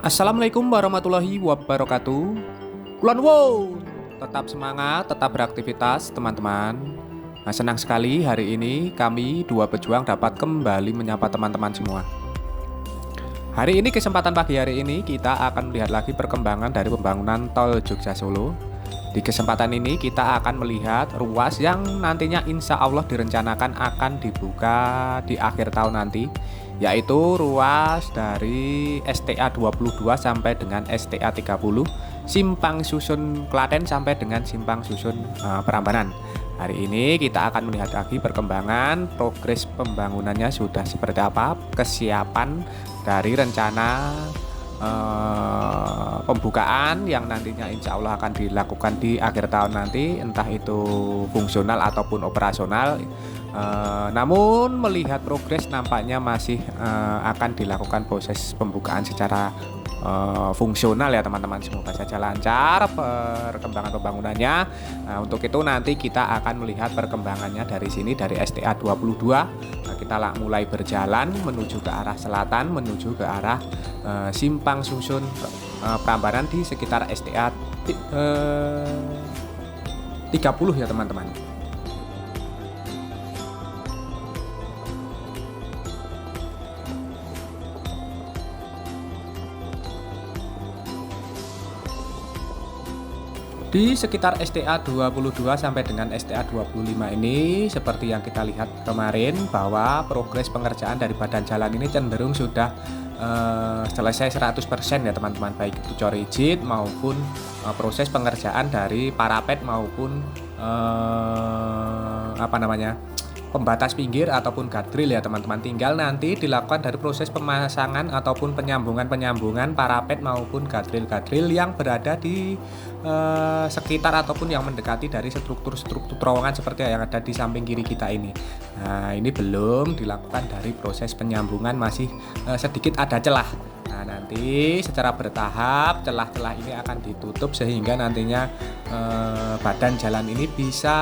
Assalamualaikum warahmatullahi wabarakatuh. Kulon wow, tetap semangat, tetap beraktivitas teman-teman. Nah, senang sekali hari ini kami dua pejuang dapat kembali menyapa teman-teman semua. Hari ini kesempatan pagi hari ini kita akan melihat lagi perkembangan dari pembangunan Tol Jogja Solo. Di kesempatan ini kita akan melihat ruas yang nantinya insya Allah direncanakan akan dibuka di akhir tahun nanti, yaitu ruas dari STA 22 sampai dengan STA 30, Simpang Susun Klaten sampai dengan Simpang Susun Prambanan. Hari ini kita akan melihat lagi perkembangan progres pembangunannya sudah seperti apa, kesiapan dari rencana pembukaan yang nantinya insya Allah akan dilakukan di akhir tahun nanti, entah itu fungsional ataupun operasional. Namun melihat progres nampaknya masih akan dilakukan proses pembukaan secara fungsional ya teman-teman. Semoga saja lancar perkembangan pembangunannya. Nah, untuk itu nanti kita akan melihat perkembangannya dari sini, dari STA 22. Nah, kita mulai berjalan menuju ke arah selatan, menuju ke arah Simpang Susun Prambanan di sekitar STA 30 ya teman-teman. Di sekitar STA 22 sampai dengan STA 25 ini seperti yang kita lihat kemarin bahwa progres pengerjaan dari badan jalan ini cenderung sudah selesai 100% ya teman-teman, baik itu cor rigid maupun proses pengerjaan dari parapet maupun pembatas pinggir ataupun guardrail ya teman-teman. Tinggal nanti dilakukan dari proses pemasangan ataupun penyambungan parapet maupun guardrail yang berada di sekitar ataupun yang mendekati dari struktur terowongan seperti yang ada di samping kiri kita ini. Nah, ini belum dilakukan dari proses penyambungan, masih sedikit ada celah. Nah, nanti secara bertahap celah-celah ini akan ditutup sehingga nantinya badan jalan ini bisa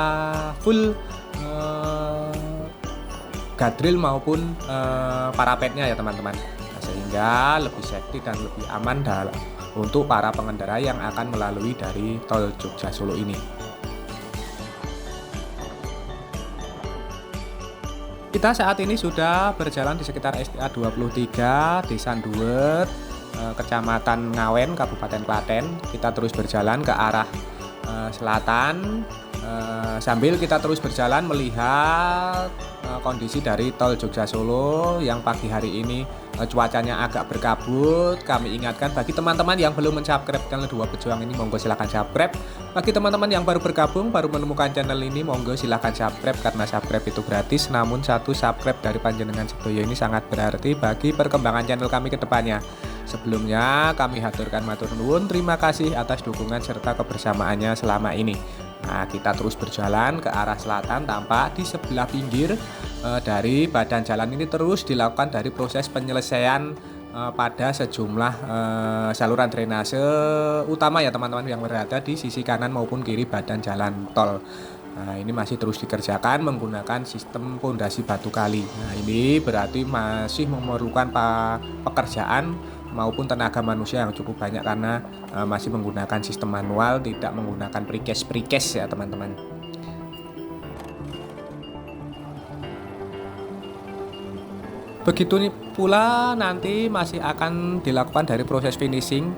full guardrail maupun parapetnya ya teman-teman. Nah, sehingga lebih safety dan lebih aman untuk para pengendara yang akan melalui dari Tol Jogja Solo ini. Kita saat ini sudah berjalan di sekitar STA 23 Desa Nduwet, Kecamatan Ngawen, Kabupaten Klaten. Kita terus berjalan ke arah selatan, sambil kita terus berjalan melihat kondisi dari Tol Jogja Solo yang pagi hari ini cuacanya agak berkabut. Kami ingatkan bagi teman-teman yang belum mensubscribe channel Dua Pejuang ini, monggo silahkan subscribe. Bagi teman-teman yang baru bergabung, baru menemukan channel ini, monggo silahkan subscribe karena subscribe itu gratis. Namun satu subscribe dari panjenengan sedoyo ini sangat berarti bagi perkembangan channel kami ke depannya. Sebelumnya kami haturkan matur nuwun, terima kasih atas dukungan serta kebersamaannya selama ini. Nah, kita terus berjalan ke arah selatan, tampak di sebelah pinggir dari badan jalan ini terus dilakukan dari proses penyelesaian pada sejumlah saluran drainase utama ya teman-teman yang berada di sisi kanan maupun kiri badan jalan tol. Nah, ini masih terus dikerjakan menggunakan sistem pondasi batu kali. Nah, ini berarti masih memerlukan pekerjaan maupun tenaga manusia yang cukup banyak karena masih menggunakan sistem manual, tidak menggunakan precast ya teman-teman. Begitu pula nanti masih akan dilakukan dari proses finishing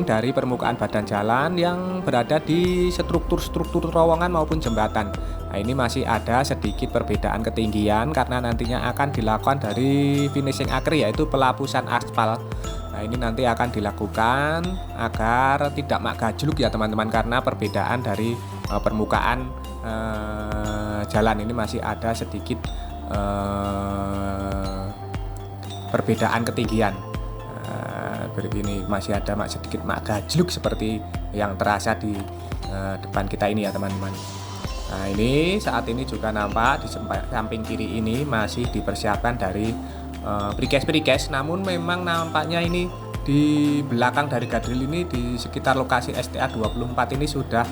dari permukaan badan jalan yang berada di struktur terowongan maupun jembatan. Nah, ini masih ada sedikit perbedaan ketinggian karena nantinya akan dilakukan dari finishing akhir, yaitu pelapusan aspal. Nah, ini nanti akan dilakukan agar tidak gajluk ya teman-teman, karena perbedaan dari permukaan jalan ini masih ada sedikit perbedaan ketinggian. Begini masih ada sedikit gajluk seperti yang terasa di depan kita ini ya teman-teman. Nah, ini saat ini juga nampak di samping kiri ini masih dipersiapkan dari precast, namun memang nampaknya ini di belakang dari guardrail ini di sekitar lokasi STA 24 ini sudah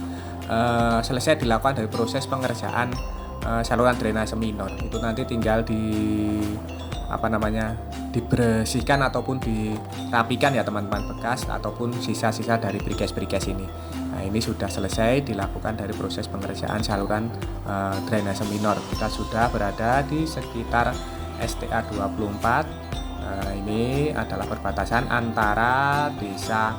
selesai dilakukan dari proses pengerjaan saluran drainase minor. Itu nanti tinggal di dibersihkan ataupun dirapikan ya teman-teman, bekas ataupun sisa-sisa dari precast ini. Nah, ini sudah selesai dilakukan dari proses pengerjaan saluran drainase minor. Kita sudah berada di sekitar STA 24. Ini adalah perbatasan antara desa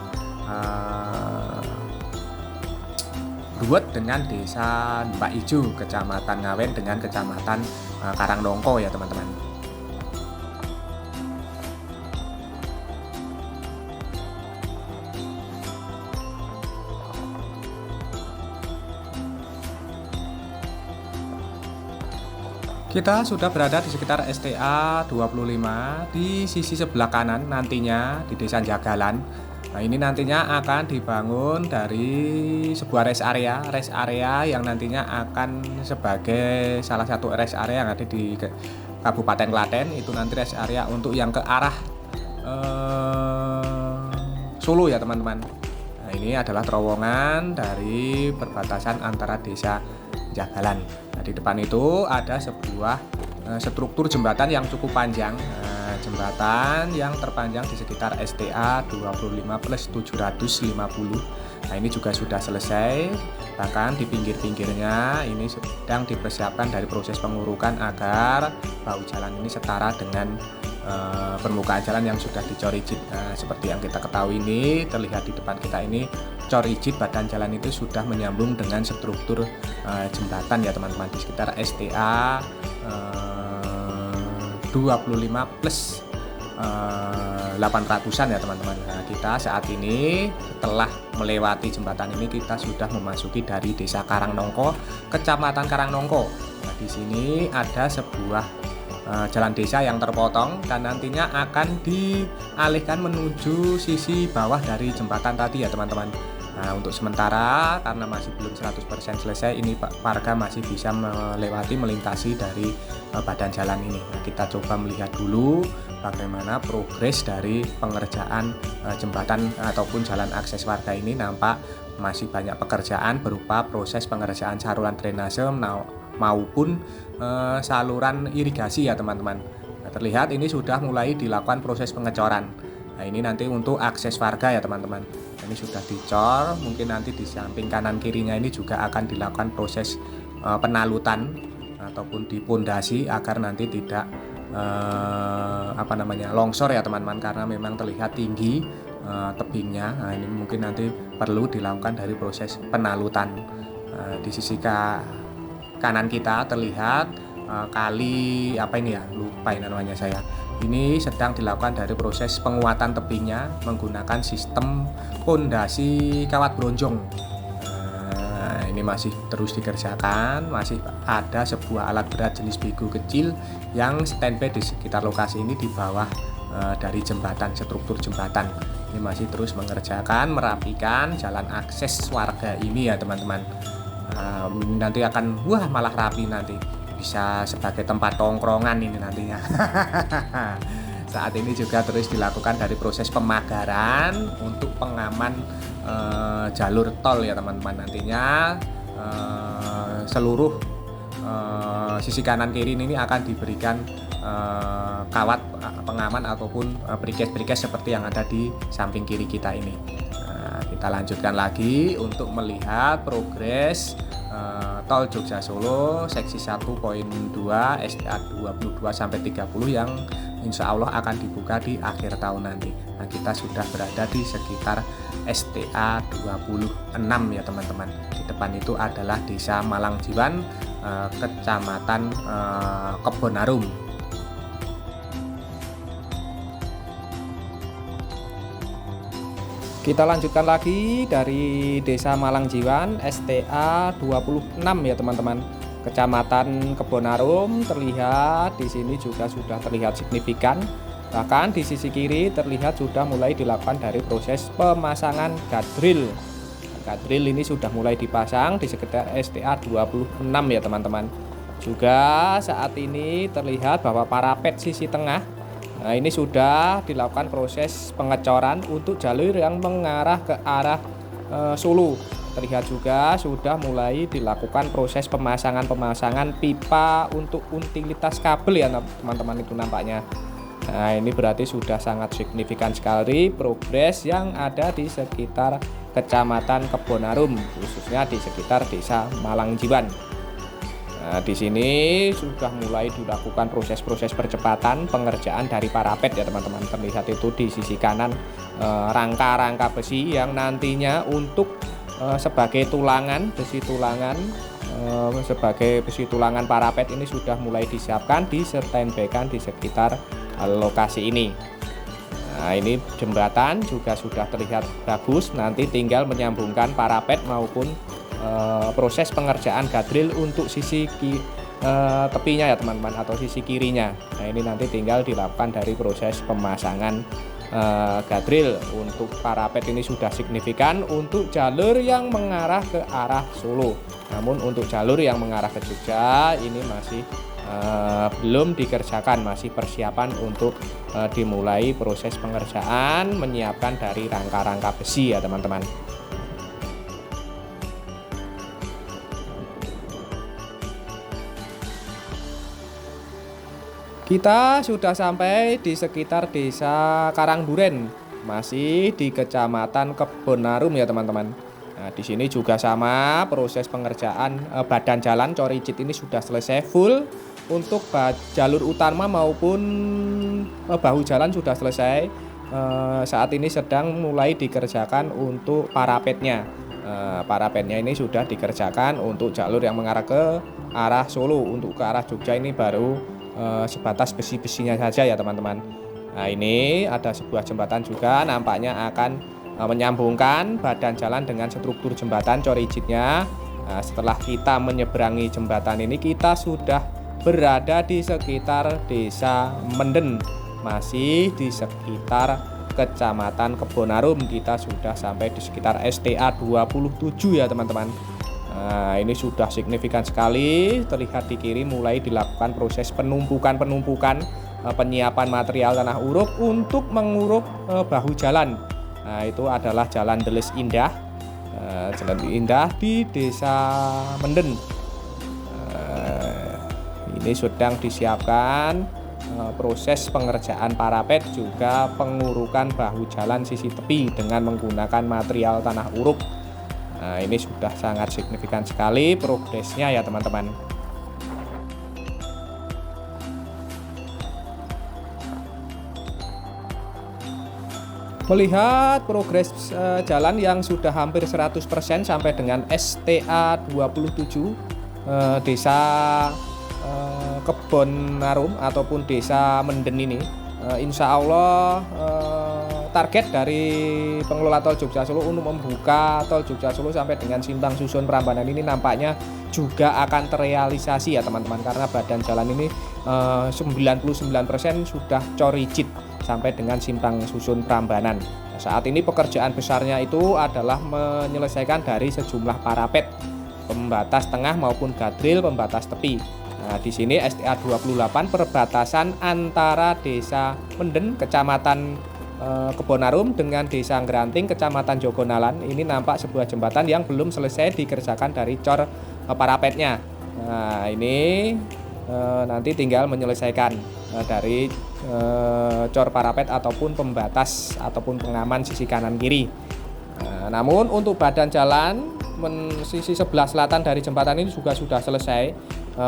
Ruwet dengan desa Mbak Ijo, kecamatan Ngawen dengan kecamatan Karangnongko ya teman-teman. Kita sudah berada di sekitar STA 25 di sisi sebelah kanan nantinya di Desa Jagalan. Nah, ini nantinya akan dibangun dari sebuah rest area yang nantinya akan sebagai salah satu rest area yang ada di Kabupaten Klaten. Itu nanti rest area untuk yang ke arah Solo ya teman-teman. Nah, ini adalah terowongan dari perbatasan antara Desa Jagalan. Nah, di depan itu ada sebuah struktur jembatan yang cukup panjang, jembatan yang terpanjang di sekitar STA 25 plus 750. Nah, ini juga sudah selesai, bahkan di pinggir-pinggirnya ini sedang dipersiapkan dari proses pengurukan agar bahu jalan ini setara dengan permukaan jalan yang sudah dicor rigid. Nah, seperti yang kita ketahui ini terlihat di depan kita ini cor rigid, badan jalan itu sudah menyambung dengan struktur jembatan ya teman-teman di sekitar STA 25 plus 800-an ya teman-teman. Nah, kita saat ini setelah melewati jembatan ini kita sudah memasuki dari Desa Karangnongko, Kecamatan Karangnongko. Nah, di sini ada sebuah jalan desa yang terpotong dan nantinya akan dialihkan menuju sisi bawah dari jembatan tadi ya teman-teman. Nah, untuk sementara karena masih belum 100% selesai, ini warga masih bisa melintasi dari badan jalan ini. Nah, kita coba melihat dulu bagaimana progres dari pengerjaan jembatan ataupun jalan akses warga ini. Nampak masih banyak pekerjaan berupa proses pengerjaan saluran drainase maupun saluran irigasi ya teman-teman. Nah, terlihat ini sudah mulai dilakukan proses pengecoran. Nah, ini nanti untuk akses warga ya teman-teman. Nah, ini sudah dicor, mungkin nanti di samping kanan kirinya ini juga akan dilakukan proses penalutan ataupun dipondasi agar nanti tidak longsor ya teman-teman, karena memang terlihat tinggi tebingnya. Nah, ini mungkin nanti perlu dilakukan dari proses penalutan. Di sisi kanan kita terlihat kali lupa ini namanya saya. Ini sedang dilakukan dari proses penguatan tebingnya menggunakan sistem pondasi kawat bronjong. Ini masih terus dikerjakan, masih ada sebuah alat berat jenis bego kecil yang standby di sekitar lokasi ini di bawah dari jembatan, struktur jembatan. Ini masih terus mengerjakan, merapikan jalan akses warga ini ya teman-teman. Nanti akan malah rapi, nanti bisa sebagai tempat tongkrongan ini nantinya. Saat ini juga terus dilakukan dari proses pemagaran untuk pengaman jalur tol ya teman-teman. Nantinya seluruh sisi kanan kiri ini akan diberikan kawat pengaman ataupun precast seperti yang ada di samping kiri kita ini. Kita lanjutkan lagi untuk melihat progres tol Jogja Solo seksi 1.2 STA 22 sampai 30 yang insya Allah akan dibuka di akhir tahun nanti. Nah, kita sudah berada di sekitar STA 26 ya teman-teman. Di depan itu adalah Desa Malangjiwan, Kecamatan Kebonarum. Kita lanjutkan lagi dari Desa Malangjiwan STA 26 ya teman-teman. Kecamatan Kebonarum terlihat di sini juga sudah terlihat signifikan. Bahkan di sisi kiri terlihat sudah mulai dilakukan dari proses pemasangan guardrail. Guardrail ini sudah mulai dipasang di sekitar STA 26 ya teman-teman. Juga saat ini terlihat bahwa parapet sisi tengah, nah ini sudah dilakukan proses pengecoran untuk jalur yang mengarah ke arah Solo. Terlihat juga sudah mulai dilakukan proses pemasangan pipa untuk utilitas kabel ya teman-teman, itu nampaknya. Nah, ini berarti sudah sangat signifikan sekali progres yang ada di sekitar Kecamatan Kebonarum, khususnya di sekitar Desa Malangjiban. Nah, di sini sudah mulai dilakukan proses-proses percepatan pengerjaan dari parapet ya teman-teman. Terlihat itu di sisi kanan rangka-rangka besi yang nantinya untuk sebagai tulangan, sebagai besi tulangan parapet ini sudah mulai disiapkan, di standby-kan di sekitar lokasi ini. Nah, ini jembatan juga sudah terlihat bagus, nanti tinggal menyambungkan parapet maupun proses pengerjaan gadril untuk sisi tepinya ya teman-teman, atau sisi kirinya. Nah, ini nanti tinggal dilakukan dari proses pemasangan gadril. Untuk parapet ini sudah signifikan untuk jalur yang mengarah ke arah Solo. Namun untuk jalur yang mengarah ke Jogja ini masih belum dikerjakan, masih persiapan untuk dimulai proses pengerjaan menyiapkan dari rangka-rangka besi ya teman-teman. Kita sudah sampai di sekitar Desa Karangduren, masih di Kecamatan Kebonarum ya teman-teman. Nah, di sini juga sama proses pengerjaan badan jalan Coricit ini sudah selesai full. Untuk jalur utama maupun bahu jalan sudah selesai. Saat ini sedang mulai dikerjakan untuk parapetnya. Parapetnya ini sudah dikerjakan untuk jalur yang mengarah ke arah Solo. Untuk ke arah Jogja ini baru sebatas besi-besinya saja ya teman-teman. Nah, ini ada sebuah jembatan juga nampaknya akan menyambungkan badan jalan dengan struktur jembatan Coricitnya. Nah, setelah kita menyeberangi jembatan ini, kita sudah berada di sekitar Desa Menden, masih di sekitar Kecamatan Kebonarum. Kita sudah sampai di sekitar STA 27 ya teman-teman. Nah, ini sudah signifikan sekali, terlihat di kiri mulai dilakukan proses penumpukan penyiapan material tanah uruk untuk menguruk bahu jalan. Nah, itu adalah Jalan Deles Indah, Jalan Indah di Desa Menden. Ini sedang disiapkan proses pengerjaan parapet juga pengurukan bahu jalan sisi tepi dengan menggunakan material tanah uruk. Nah, ini sudah sangat signifikan sekali progresnya ya teman-teman. Melihat progres jalan yang sudah hampir 100% sampai dengan STA 27 Desa Kebonarum ataupun Desa Menden ini, insya Allah target dari pengelola tol Jogja Solo untuk membuka tol Jogja Solo sampai dengan Simpang Susun Prambanan ini nampaknya juga akan terrealisasi ya teman-teman, karena badan jalan ini 99% sudah Coricit sampai dengan Simpang Susun Prambanan. Nah, saat ini pekerjaan besarnya itu adalah menyelesaikan dari sejumlah parapet pembatas tengah maupun gadril pembatas tepi. Nah, di sini STA 28 perbatasan antara Desa Menden Kecamatan Kebonarum dengan Desa Ngranting Kecamatan Jogonalan. Ini nampak sebuah jembatan yang belum selesai dikerjakan dari cor parapetnya. Nah, ini nanti tinggal menyelesaikan dari cor parapet ataupun pembatas ataupun pengaman sisi kanan kiri. Namun untuk badan jalan sisi sebelah selatan dari jembatan ini juga sudah selesai,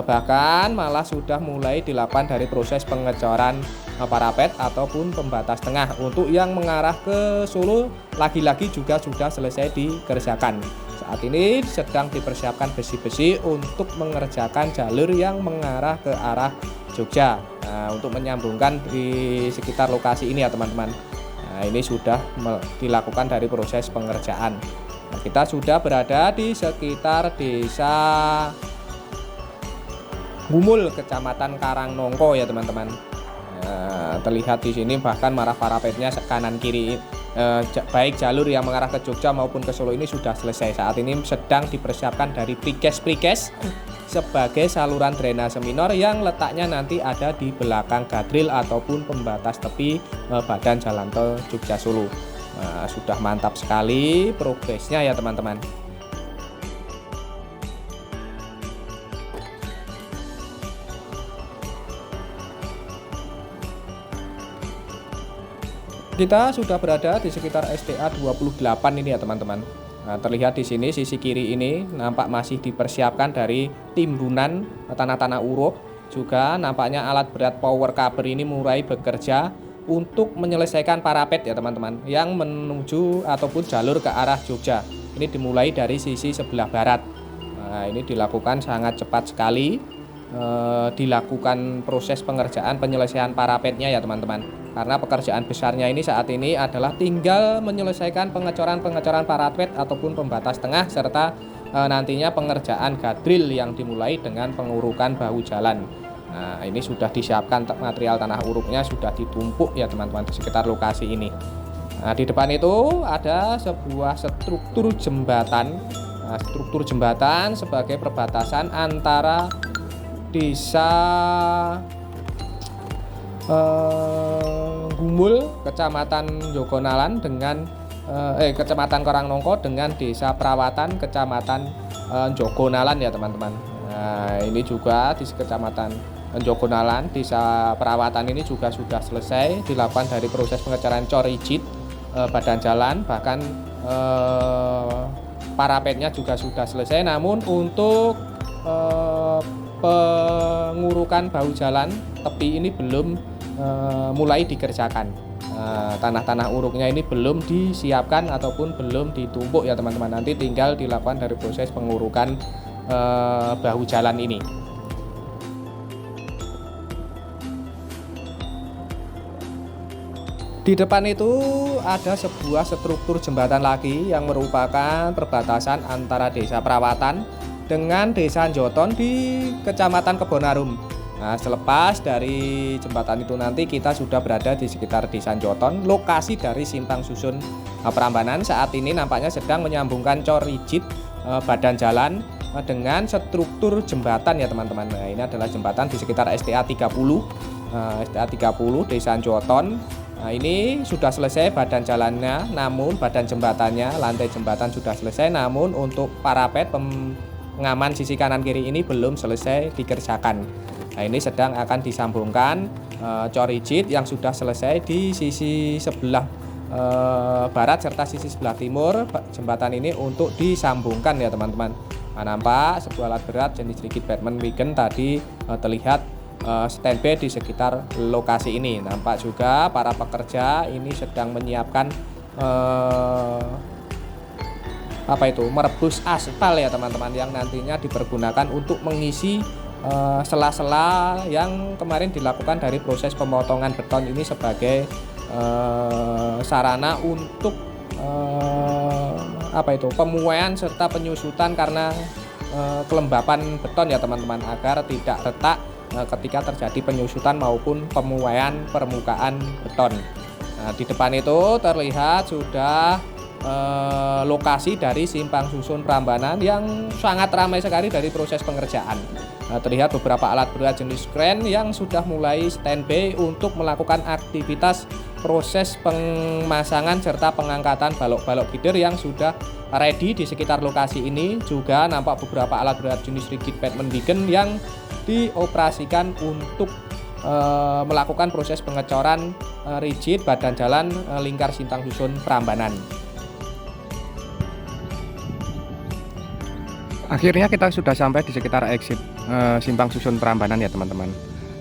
bahkan malah sudah mulai dilakukan dari proses pengecoran parapet ataupun pembatas tengah. Untuk yang mengarah ke Solo lagi-lagi juga sudah selesai dikerjakan. Saat ini sedang dipersiapkan besi-besi untuk mengerjakan jalur yang mengarah ke arah Jogja. Nah, untuk menyambungkan di sekitar lokasi ini ya teman-teman. Nah, ini sudah dilakukan dari proses pengerjaan. Nah, kita sudah berada di sekitar Desa Gumul, Kecamatan Karangnongko ya teman-teman. Terlihat di sini bahkan marah parapetnya kanan kiri, baik jalur yang mengarah ke Jogja maupun ke Solo ini sudah selesai. Saat ini sedang dipersiapkan dari precast sebagai saluran drainase minor yang letaknya nanti ada di belakang gadril ataupun pembatas tepi badan jalan tol Jogja Solo. Nah, sudah mantap sekali progresnya ya teman-teman. Kita sudah berada di sekitar STA 28 ini ya teman-teman. Nah, terlihat di sini sisi kiri ini nampak masih dipersiapkan dari timbunan tanah-tanah urup. Juga nampaknya alat berat power cover ini mulai bekerja untuk menyelesaikan parapet ya teman-teman, yang menuju ataupun jalur ke arah Jogja. Ini dimulai dari sisi sebelah barat. Nah, ini dilakukan sangat cepat sekali. Dilakukan proses pengerjaan penyelesaian parapetnya ya teman-teman, karena pekerjaan besarnya ini saat ini adalah tinggal menyelesaikan pengecoran parapet ataupun pembatas tengah, serta nantinya pengerjaan gadril yang dimulai dengan pengurukan bahu jalan. Nah, ini sudah disiapkan material tanah urupnya, sudah ditumpuk ya teman-teman di sekitar lokasi ini. Nah, di depan itu ada sebuah struktur jembatan. Nah, struktur jembatan sebagai perbatasan antara Desa Gumul, Kecamatan Jogonalan dengan Kecamatan Karangnongko dengan Desa Perawatan, Kecamatan Jogonalan ya teman-teman. Nah, ini juga di Kecamatan Jogonalan, Desa Perawatan ini juga sudah selesai dilakukan dari proses pengecoran cor rigid badan jalan, bahkan parapetnya juga sudah selesai. Namun untuk pengurukan bahu jalan tepi ini belum mulai dikerjakan. Tanah-tanah uruknya ini belum disiapkan ataupun belum ditumpuk ya teman-teman. Nanti tinggal dilakukan dari proses pengurukan bahu jalan ini. Di depan itu ada sebuah struktur jembatan lagi yang merupakan perbatasan antara Desa Perawatan dengan Desa Joton di Kecamatan Kebonarum. Nah, selepas dari jembatan itu nanti kita sudah berada di sekitar Desa Joton, lokasi dari simpang susun Prambanan. Saat ini nampaknya sedang menyambungkan cor rigid badan jalan dengan struktur jembatan ya teman-teman. Nah, ini adalah jembatan di sekitar STA 30 Desa Joton. Nah, ini sudah selesai badan jalannya, namun badan jembatannya, lantai jembatan sudah selesai, namun untuk parapet pengaman sisi kanan kiri ini belum selesai dikerjakan. Nah, ini sedang akan disambungkan cor rigid yang sudah selesai di sisi sebelah barat serta sisi sebelah timur jembatan ini untuk disambungkan ya teman-teman. Nah, nampak sebuah alat berat jenis rigid Batman Wigan tadi terlihat standby di sekitar lokasi ini. Nampak juga para pekerja ini sedang menyiapkan merebus aspal ya teman-teman, yang nantinya dipergunakan untuk mengisi sela-sela yang kemarin dilakukan dari proses pemotongan beton ini sebagai sarana untuk pemuaian serta penyusutan karena kelembapan beton ya teman-teman, agar tidak retak ketika terjadi penyusutan maupun pemuaian permukaan beton. Nah, di depan itu terlihat sudah lokasi dari simpang susun Prambanan yang sangat ramai sekali dari proses pengerjaan. Nah, terlihat beberapa alat berat jenis kren yang sudah mulai standby untuk melakukan aktivitas proses pemasangan serta pengangkatan balok-balok gider yang sudah ready di sekitar lokasi ini. Juga nampak beberapa alat berat jenis rigid Batman Wigan yang dioperasikan untuk melakukan proses pengecoran rigid badan jalan lingkar simpang susun Prambanan. Akhirnya kita sudah sampai di sekitar exit simpang susun Prambanan ya teman-teman.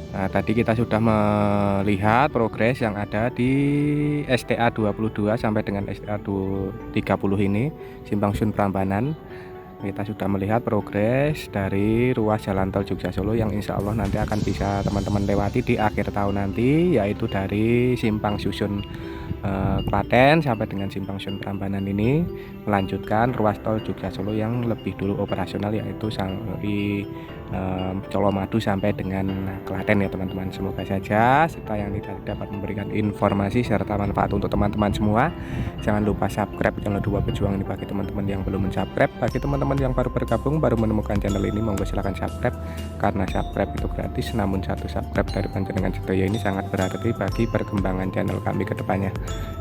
Nah, tadi kita sudah melihat progres yang ada di STA 22 sampai dengan STA 30 ini, simpang susun Prambanan. Kita sudah melihat progres dari ruas jalan tol Jogja Solo yang insya Allah nanti akan bisa teman-teman lewati di akhir tahun nanti, yaitu dari simpang susun Klaten sampai dengan simpang susun Prambanan ini melanjutkan ruas tol Jogja Solo yang lebih dulu operasional, yaitu di Colomadu sampai dengan Klaten ya teman-teman. Semoga saja serta yang tidak dapat memberikan informasi serta manfaat untuk teman-teman semua. Jangan lupa subscribe channel Dua Pejuang ini bagi teman-teman yang belum subscribe. Bagi teman-teman yang baru bergabung, baru menemukan channel ini, monggo silahkan subscribe, karena subscribe itu gratis, namun satu subscribe dari panjenengan sedaya ini sangat berarti bagi perkembangan channel kami ke depannya.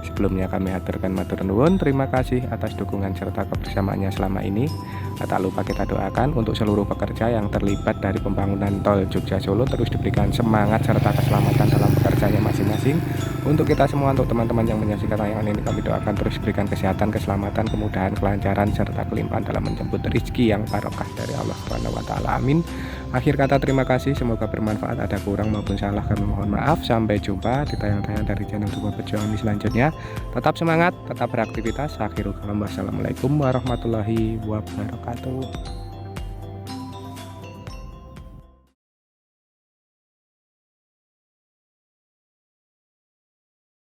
Sebelumnya kami haturkan matur nuwun, terima kasih atas dukungan serta kebersamaannya selama ini. Tak lupa kita doakan untuk seluruh pekerja yang terlibat dari pembangunan tol Jogja Solo terus diberikan semangat serta keselamatan dalam pekerjaannya masing-masing. Untuk kita semua, untuk teman-teman yang menyaksikan tayangan ini, kami doakan terus berikan kesehatan, keselamatan, kemudahan, kelancaran, serta kelimpahan dalam menjemput rezeki yang barokah dari Allah Subhanahu wa taala. Amin. Akhir kata terima kasih, semoga bermanfaat. Ada kurang maupun salah kami mohon maaf. Sampai jumpa di tayangan-tayangan dari channel Support Perjuangan ini selanjutnya. Tetap semangat, tetap beraktivitas. Akhirul kalam, wassalamualaikum warahmatullahi wabarakatuh.